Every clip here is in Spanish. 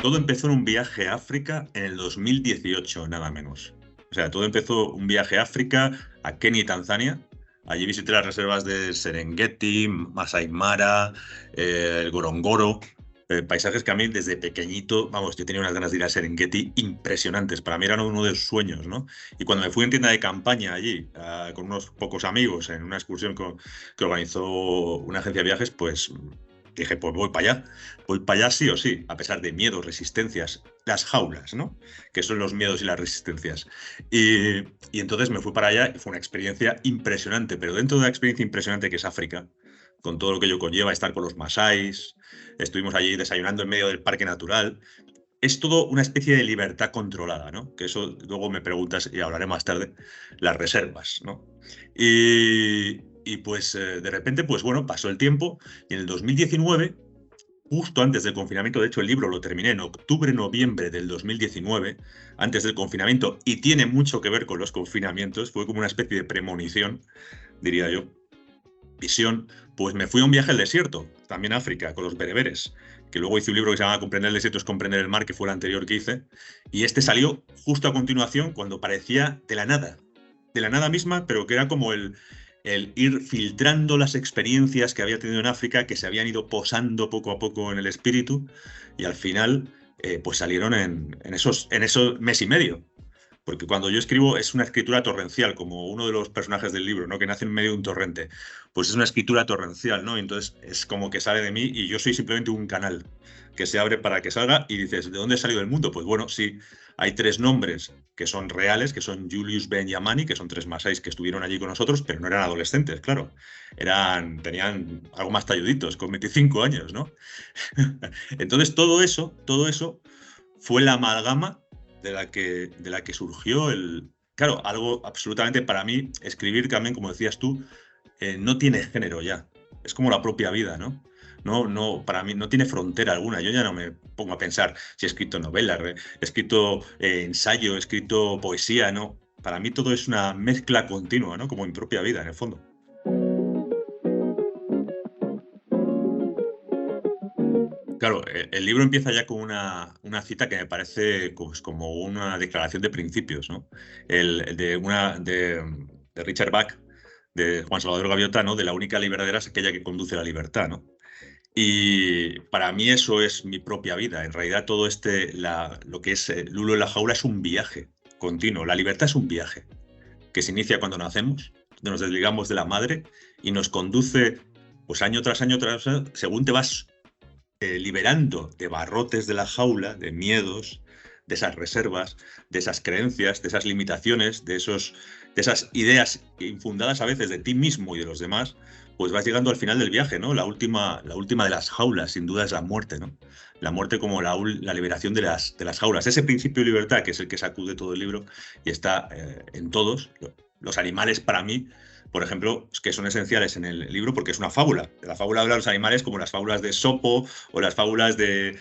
Todo empezó en un viaje a África en el 2018, nada menos. O sea, todo empezó un viaje a África, a Kenia y Tanzania. Allí visité las reservas de Serengeti, Masai Mara, el Gorongoro. Paisajes que a mí desde pequeñito, vamos, yo tenía unas ganas de ir a Serengeti impresionantes. Para mí eran uno de los sueños, ¿no? Y cuando me fui en tienda de campaña allí, con unos pocos amigos, en una excursión que organizó una agencia de viajes, pues dije, pues voy para allá sí o sí, a pesar de miedos, resistencias, las jaulas, ¿no? Que son los miedos y las resistencias. Y entonces me fui para allá y fue una experiencia impresionante, pero dentro de la experiencia impresionante que es África, con todo lo que ello conlleva, estar con los masáis, estuvimos allí desayunando en medio del parque natural, es todo una especie de libertad controlada, ¿no? Que eso luego me preguntas y hablaré más tarde, las reservas, ¿no? Y pues de repente, pues bueno, pasó el tiempo y en el 2019, justo antes del confinamiento, de hecho el libro lo terminé en octubre, noviembre del 2019, antes del confinamiento, y tiene mucho que ver con los confinamientos, fue como una especie de premonición, diría yo, visión, pues me fui a un viaje al desierto, también a África, con los bereberes, que luego hice un libro que se llama Comprender el desierto es comprender el mar, que fue el anterior que hice, y este salió justo a continuación cuando parecía de la nada misma, pero que era como el ir filtrando las experiencias que había tenido en África, que se habían ido posando poco a poco en el espíritu, y al final pues salieron en esos mes y medio. Porque cuando yo escribo es una escritura torrencial, como uno de los personajes del libro, ¿no? Que nace en medio de un torrente. Pues es una escritura torrencial, ¿no? Entonces es como que sale de mí y yo soy simplemente un canal que se abre para que salga y dices, ¿de dónde ha salido el mundo? Pues bueno, sí, hay tres nombres que son reales, que son Julius, Ben y Amani, que son tres masáis que estuvieron allí con nosotros, pero no eran adolescentes, claro. Tenían algo más talluditos, con 25 años, ¿no? Entonces todo eso fue la amalgama de la que surgió el... Claro, algo absolutamente para mí, escribir también, como decías tú, no tiene género ya. Es como la propia vida, ¿no? No, para mí no tiene frontera alguna. Yo ya no me pongo a pensar si he escrito novelas, he escrito ensayo, he escrito poesía, ¿no? Para mí todo es una mezcla continua, ¿no? Como mi propia vida, en el fondo. Claro, el libro empieza ya con una cita que me parece pues, como una declaración de principios, ¿no? De Richard Bach, de Juan Salvador Gaviota, ¿no? De la única libertadera es aquella que conduce a la libertad, ¿no? Y para mí eso es mi propia vida. En realidad todo lo que es Lulo en la jaula es un viaje continuo. La libertad es un viaje que se inicia cuando nacemos, donde nos desligamos de la madre y nos conduce pues año tras año, según te vas liberando de barrotes de la jaula, de miedos, de esas reservas, de esas creencias, de esas limitaciones, de esas ideas infundadas a veces de ti mismo y de los demás, pues vas llegando al final del viaje, ¿no? La última de las jaulas, sin duda, es la muerte, ¿no? La muerte como la liberación de las jaulas. Ese principio de libertad, que es el que sacude todo el libro y está en todos. Los animales, para mí, por ejemplo, que son esenciales en el libro porque es una fábula. La fábula habla de los animales como las fábulas de Sopo o las fábulas de,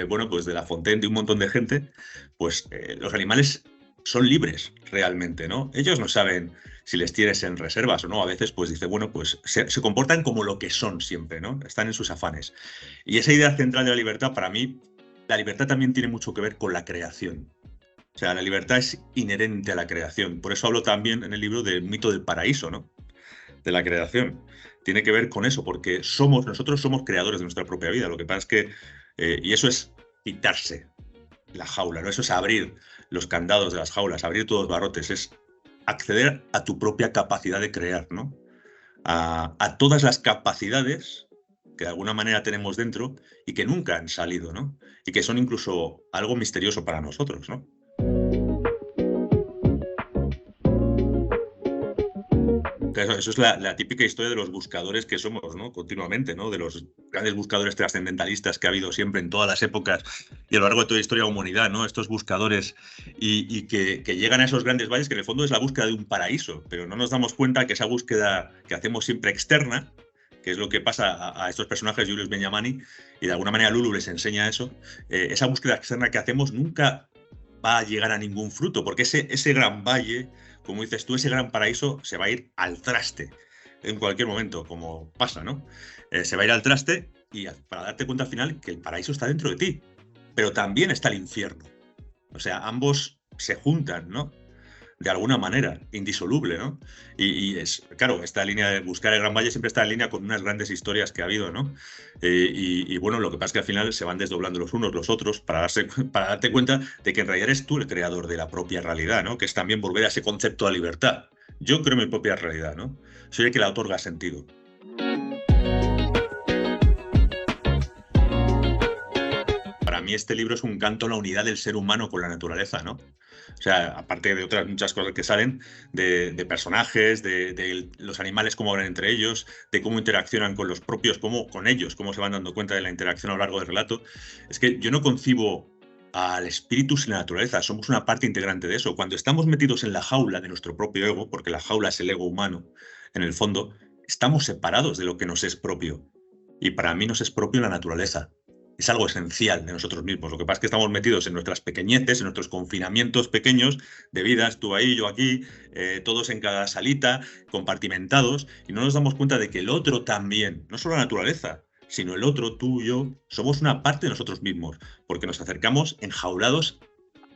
bueno, pues de La Fontaine, de un montón de gente. Pues los animales son libres realmente, ¿no? Ellos no saben si les tienes en reservas o no. A veces, pues dice, bueno, pues se comportan como lo que son siempre, ¿no? Están en sus afanes. Y esa idea central de la libertad, para mí, la libertad también tiene mucho que ver con la creación. O sea, la libertad es inherente a la creación. Por eso hablo también en el libro del mito del paraíso, ¿no? De la creación. Tiene que ver con eso, porque nosotros somos creadores de nuestra propia vida. Lo que pasa es que, y eso es quitarse la jaula, ¿no? Eso es abrir los candados de las jaulas, abrir todos los barrotes, es acceder a tu propia capacidad de crear, ¿no? A todas las capacidades que de alguna manera tenemos dentro y que nunca han salido, ¿no? Y que son incluso algo misterioso para nosotros, ¿no? Eso es la típica historia de los buscadores que somos, ¿no? Continuamente, ¿no? De los grandes buscadores trascendentalistas que ha habido siempre en todas las épocas y a lo largo de toda la historia de la humanidad, ¿no? Estos buscadores y que llegan a esos grandes valles que en el fondo es la búsqueda de un paraíso, pero no nos damos cuenta que esa búsqueda que hacemos siempre externa, que es lo que pasa a estos personajes, Julius Benyamani, y de alguna manera Lulu les enseña eso, esa búsqueda externa que hacemos nunca va a llegar a ningún fruto, porque ese gran valle, como dices tú, ese gran paraíso se va a ir al traste en cualquier momento, como pasa, ¿no? Se va a ir al traste y para darte cuenta al final que el paraíso está dentro de ti. pero también está el infierno. O sea, ambos se juntan, ¿no? De alguna manera, indisoluble, ¿no? Y es, claro, esta línea de buscar el Gran Valle siempre está en línea con unas grandes historias que ha habido, ¿no? Y bueno, lo que pasa es que al final se van desdoblando los unos los otros para darte cuenta de que en realidad eres tú el creador de la propia realidad, ¿no? Que es también volver a ese concepto de libertad. Yo creo mi propia realidad, ¿no? Soy el que la otorga sentido. Para mí este libro es un canto a la unidad del ser humano con la naturaleza, ¿no? O sea, aparte de otras muchas cosas que salen, de personajes, de los animales, cómo hablan entre ellos, de cómo interaccionan con los propios, con ellos, cómo se van dando cuenta de la interacción a lo largo del relato. Es que yo no concibo al espíritu sin la naturaleza, somos una parte integrante de eso. Cuando estamos metidos en la jaula de nuestro propio ego, porque la jaula es el ego humano, en el fondo, estamos separados de lo que nos es propio. Y para mí nos es propio la naturaleza. Es algo esencial de nosotros mismos. Lo que pasa es que estamos metidos en nuestras pequeñeces, en nuestros confinamientos pequeños de vidas, tú ahí, yo aquí, todos en cada salita, compartimentados, y no nos damos cuenta de que el otro también, no solo la naturaleza, sino el otro, tú y yo, somos una parte de nosotros mismos, porque nos acercamos enjaulados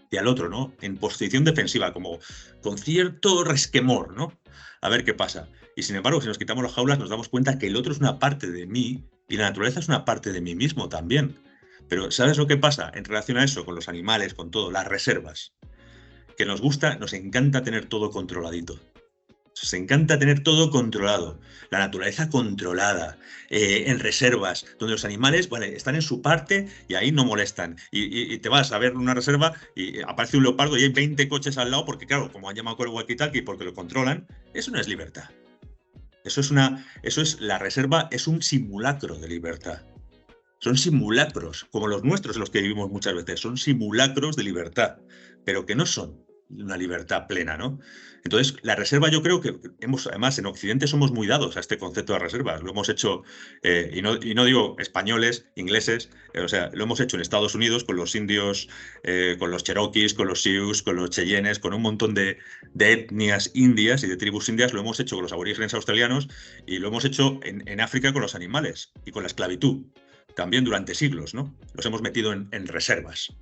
hacia el otro, ¿no? En posición defensiva, como con cierto resquemor, ¿no? A ver qué pasa. Y sin embargo, si nos quitamos las jaulas, nos damos cuenta que el otro es una parte de mí y la naturaleza es una parte de mí mismo también. Pero ¿sabes lo que pasa en relación a eso, con los animales, con todo? Las reservas. Que nos gusta, nos encanta tener todo controladito. Nos encanta tener todo controlado. La naturaleza controlada, en reservas, donde los animales, vale, están en su parte y ahí no molestan. Y te vas a ver una reserva y aparece un leopardo y hay 20 coches al lado porque, claro, como han llamado con el walkie-talkie porque lo controlan, eso no es libertad. Eso es la reserva, es un simulacro de libertad. Son simulacros, como los nuestros, los que vivimos muchas veces, son simulacros de libertad, pero que no son una libertad plena, ¿no? Entonces, la reserva yo creo que además, en Occidente somos muy dados a este concepto de reservas. Lo hemos hecho, y no digo españoles, ingleses, o sea, lo hemos hecho en Estados Unidos con los indios, con los cherokees, con los sioux, con los cheyennes, con un montón de etnias indias y de tribus indias. Lo hemos hecho con los aborígenes australianos y lo hemos hecho en África con los animales y con la esclavitud también durante siglos, ¿no? Los hemos metido en reservas,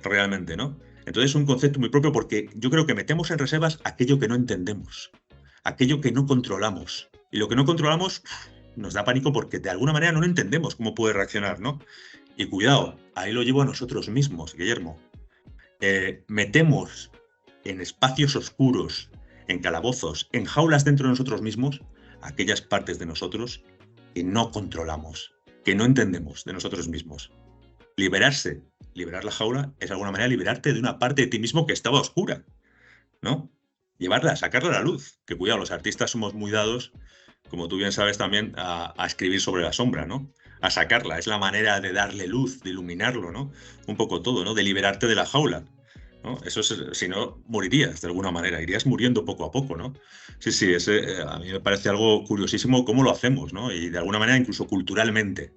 realmente, ¿no? Entonces es un concepto muy propio porque yo creo que metemos en reservas aquello que no entendemos, aquello que no controlamos. Y lo que no controlamos nos da pánico porque de alguna manera no lo entendemos cómo puede reaccionar, ¿no? Y cuidado, ahí lo llevo a nosotros mismos, Guillermo. Metemos en espacios oscuros, en calabozos, en jaulas dentro de nosotros mismos, aquellas partes de nosotros que no controlamos, que no entendemos de nosotros mismos. Liberar la jaula es de alguna manera liberarte de una parte de ti mismo que estaba oscura, ¿no? Sacarla a la luz. Que cuidado, los artistas somos muy dados, como tú bien sabes también, a escribir sobre la sombra, ¿no? A sacarla, es la manera de darle luz, de iluminarlo, ¿no? Un poco todo, ¿no? De liberarte de la jaula, ¿no? Eso es, si no, morirías de alguna manera, irías muriendo poco a poco, ¿no? Sí, a mí me parece algo curiosísimo cómo lo hacemos, ¿no? Y de alguna manera incluso culturalmente,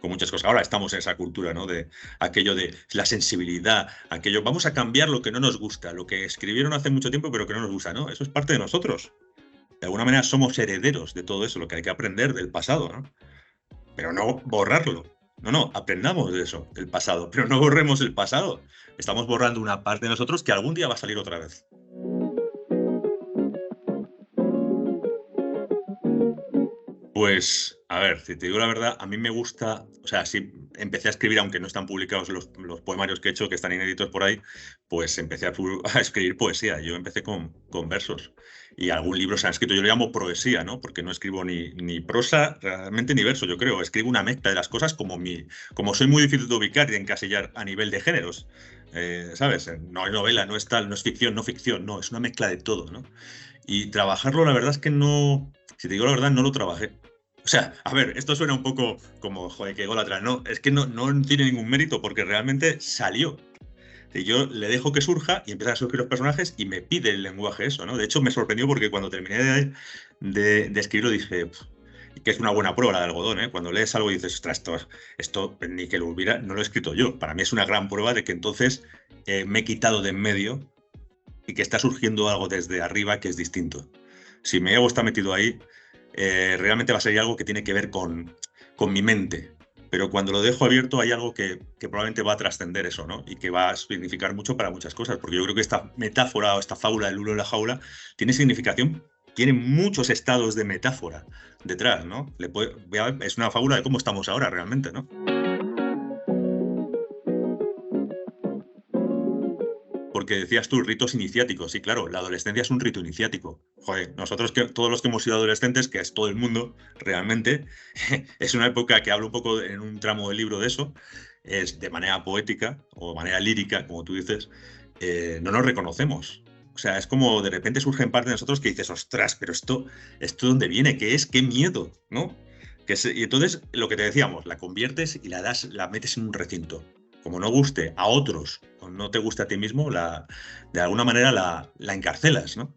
con muchas cosas. Ahora estamos en esa cultura, ¿no? De aquello de la sensibilidad, aquello, vamos a cambiar lo que no nos gusta, lo que escribieron hace mucho tiempo pero que no nos gusta, ¿no? Eso es parte de nosotros. De alguna manera somos herederos de todo eso, lo que hay que aprender del pasado, ¿no? Pero no borrarlo. No, aprendamos de eso, del pasado, pero no borremos el pasado. Estamos borrando una parte de nosotros que algún día va a salir otra vez. Pues, a ver, si te digo la verdad, a mí me gusta, o sea, sí, empecé a escribir, aunque no están publicados los poemarios que he hecho, que están inéditos por ahí, pues empecé a escribir poesía. Yo empecé con versos y algún libro se ha escrito, yo lo llamo poesía, ¿no? Porque no escribo ni prosa, realmente, ni verso, yo creo. Escribo una mezcla de las cosas como soy muy difícil de ubicar y de encasillar a nivel de géneros, ¿sabes? No es novela, no es tal, no es ficción, no, es una mezcla de todo, ¿no? Y trabajarlo, la verdad es que no, si te digo la verdad, no lo trabajé. O sea, a ver, esto suena un poco como, joder, que ególatra. No, es que no tiene ningún mérito porque realmente salió. Y yo le dejo que surja y empiezan a surgir los personajes y me pide el lenguaje eso, ¿no? De hecho, me sorprendió porque cuando terminé de escribirlo dije, que es una buena prueba la de algodón, ¿eh? Cuando lees algo y dices, ostras, esto ni que lo hubiera, no lo he escrito yo. Para mí es una gran prueba de que entonces me he quitado de en medio y que está surgiendo algo desde arriba que es distinto. Si mi ego está metido ahí, realmente va a ser algo que tiene que ver con mi mente, pero cuando lo dejo abierto hay algo que probablemente va a trascender eso, ¿no? Y que va a significar mucho para muchas cosas, porque yo creo que esta metáfora o esta fábula del Lulo en la jaula tiene significación, tiene muchos estados de metáfora detrás, ¿no? Es una fábula de cómo estamos ahora realmente, ¿no? Porque decías tú, ritos iniciáticos. Sí, claro, la adolescencia es un rito iniciático. Joder, nosotros todos los que hemos sido adolescentes, que es todo el mundo, realmente, es una época que hablo un poco en un tramo del libro de eso, es de manera poética o de manera lírica, como tú dices, no nos reconocemos. O sea, es como de repente surgen parte de nosotros que dices, ostras, pero esto ¿dónde viene? ¿Qué es? ¡Qué miedo! ¿No? Y entonces, lo que te decíamos, la conviertes y la metes en un recinto. Como no guste a otros o no te guste a ti mismo, de alguna manera la encarcelas, ¿no?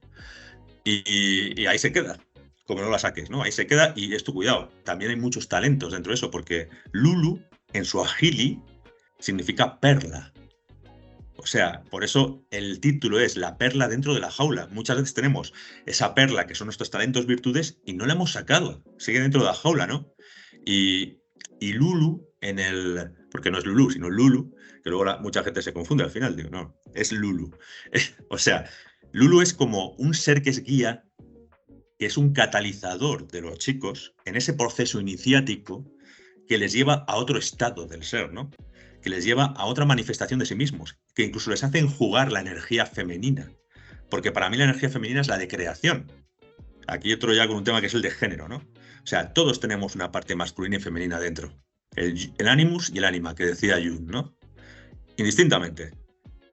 Y ahí se queda, como no la saques, ¿no? Ahí se queda y es tu cuidado. También hay muchos talentos dentro de eso, porque Lulu, en su ajili, significa perla. O sea, por eso el título es La perla dentro de la jaula. Muchas veces tenemos esa perla que son nuestros talentos, virtudes, y no la hemos sacado. Sigue dentro de la jaula, ¿no? Y Lulu, porque no es Lulu, sino Lulu, que luego mucha gente se confunde al final, digo, no, es Lulu. O sea, Lulu es como un ser que es guía, que es un catalizador de los chicos en ese proceso iniciático que les lleva a otro estado del ser, ¿no? Que les lleva a otra manifestación de sí mismos, que incluso les hacen jugar la energía femenina. Porque para mí la energía femenina es la de creación. Aquí otro ya con un tema que es el de género, ¿no? O sea, todos tenemos una parte masculina y femenina dentro. El animus y el ánima, que decía Jung, ¿no? Indistintamente.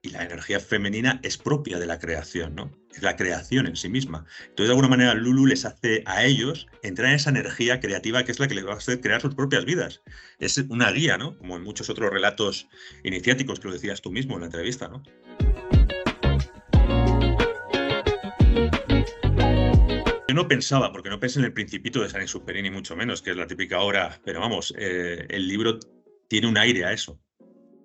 Y la energía femenina es propia de la creación, ¿no? Es la creación en sí misma. Entonces, de alguna manera, Lulu les hace a ellos entrar en esa energía creativa que es la que les va a hacer crear sus propias vidas. Es una guía, ¿no? Como en muchos otros relatos iniciáticos que lo decías tú mismo en la entrevista, ¿no? Yo no pensaba, porque no pensé en el Principito de Saint-Exupéry ni mucho menos, que es la típica obra, pero vamos, el libro tiene un aire a eso.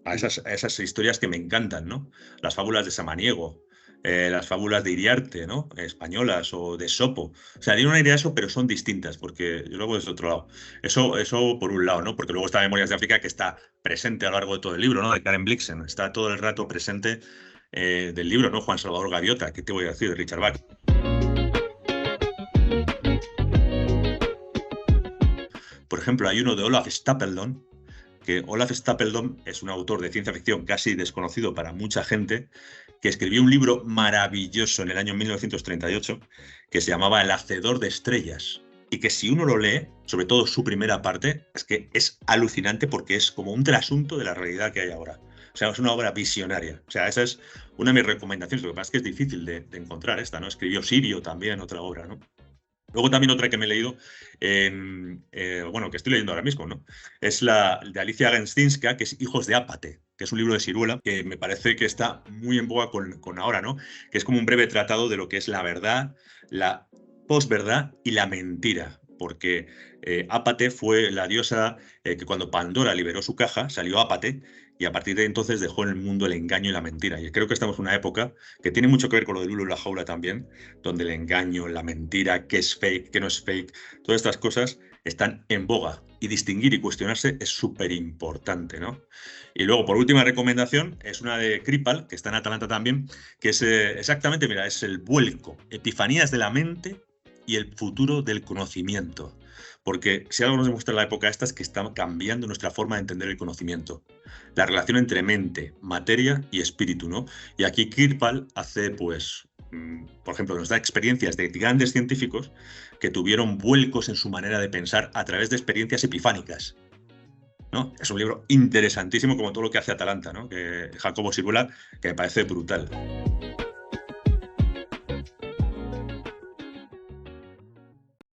A esas historias que me encantan, ¿no? Las fábulas de Samaniego, las fábulas de Iriarte, ¿no? Españolas o de Esopo. O sea, tienen una idea de eso, pero son distintas, porque yo lo hago desde otro lado. Eso por un lado, ¿no? Porque luego está Memorias de África, que está presente a lo largo de todo el libro, ¿no? De Karen Blixen. Está todo el rato presente del libro, ¿no? Juan Salvador Gaviota, ¿qué te voy a decir? De Richard Bach. Por ejemplo, hay uno de Olaf Stapledon, que Olaf Stapledon es un autor de ciencia ficción casi desconocido para mucha gente, que escribió un libro maravilloso en el año 1938 que se llamaba El Hacedor de Estrellas, y que si uno lo lee, sobre todo su primera parte, es que es alucinante porque es como un trasunto de la realidad que hay ahora. O sea, es una obra visionaria. O sea, esa es una de mis recomendaciones. Lo que pasa es que es difícil de encontrar esta, ¿no? Escribió Sirio también, otra obra, ¿no? Luego también otra que me he leído, bueno, que estoy leyendo ahora mismo, ¿no? Es la de Alicia Agenstinska, que es Hijos de Ápate, que es un libro de Siruela, que me parece que está muy en boga con ahora, ¿no? Que es como un breve tratado de lo que es la verdad, la posverdad y la mentira. Porque Ápate fue la diosa que cuando Pandora liberó su caja, salió Ápate, y a partir de entonces dejó en el mundo el engaño y la mentira. Y creo que estamos en una época que tiene mucho que ver con lo de Lulu y la jaula también, donde el engaño, la mentira, qué es fake, qué no es fake, todas estas cosas están en boga. Y distinguir y cuestionarse es súper importante, ¿no? Y luego, por última recomendación, es una de Kripal, que está en Atalanta también, que es exactamente, mira, es el vuelco, epifanías de la mente y el futuro del conocimiento. Porque si algo nos demuestra la época esta es que está cambiando nuestra forma de entender el conocimiento. La relación entre mente, materia y espíritu, ¿no? Y aquí Kirpal hace, pues, por ejemplo, nos da experiencias de grandes científicos que tuvieron vuelcos en su manera de pensar a través de experiencias epifánicas, ¿no? Es un libro interesantísimo como todo lo que hace Atalanta, ¿no? Que Jacobo Siruela, que me parece brutal.